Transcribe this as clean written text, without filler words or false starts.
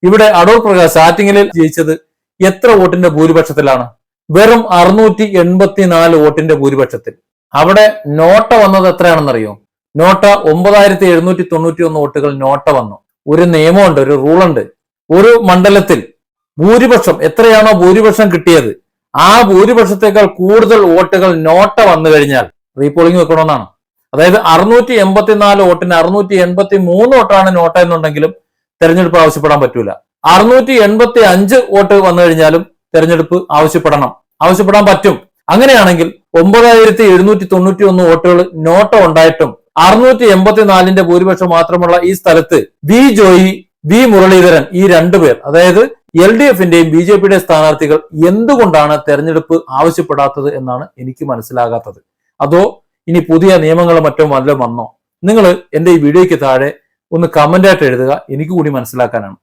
ഇവിടെ അടൂർ പ്രകാശ് ആറ്റിങ്ങലിൽ ജയിച്ചത് എത്ര വോട്ടിന്റെ ഭൂരിപക്ഷത്തിലാണ്? വെറും 684 വോട്ടിന്റെ ഭൂരിപക്ഷത്തിൽ. അവിടെ നോട്ട വന്നത് എത്രയാണെന്നറിയോ? നോട്ട 9791 വോട്ടുകൾ നോട്ട വന്നു. ഒരു നിയമമുണ്ട്, ഒരു റൂളുണ്ട്. ഒരു മണ്ഡലത്തിൽ ഭൂരിപക്ഷം എത്രയാണോ ഭൂരിപക്ഷം കിട്ടിയത്, ആ ഭൂരിപക്ഷത്തെക്കാൾ കൂടുതൽ വോട്ടുകൾ നോട്ട വന്നു കഴിഞ്ഞാൽ റീപോളിംഗ് വെക്കണമെന്നാണ്. അതായത് 684 വോട്ടിന് 683 വോട്ടാണ് നോട്ട എന്നുണ്ടെങ്കിലും തെരഞ്ഞെടുപ്പ് ആവശ്യപ്പെടാൻ പറ്റൂല. 685 വോട്ട് വന്നു കഴിഞ്ഞാലും തെരഞ്ഞെടുപ്പ് ആവശ്യപ്പെടാൻ പറ്റും. അങ്ങനെയാണെങ്കിൽ 9791 വോട്ടുകൾ നോട്ട ഉണ്ടായിട്ടും 684ന്റെ ഭൂരിപക്ഷം മാത്രമുള്ള ഈ സ്ഥലത്ത് വി ജോയി, വി മുരളീധരൻ, ഈ രണ്ടുപേർ, അതായത് LDFന്റെയും BJPയുടെയും സ്ഥാനാർത്ഥികൾ എന്തുകൊണ്ടാണ് തെരഞ്ഞെടുപ്പ് ആവശ്യപ്പെടാത്തത് എന്നാണ് എനിക്ക് മനസ്സിലാകാത്തത്. അതോ ഇനി പുതിയ നിയമങ്ങളും മറ്റും വല്ലതും വന്നോ? നിങ്ങൾ എന്റെ ഈ വീഡിയോയ്ക്ക് താഴെ ഒന്ന് കമന്റ് ആയിട്ട് എഴുതുക, എനിക്ക് കൂടി മനസ്സിലാക്കാനാണ്.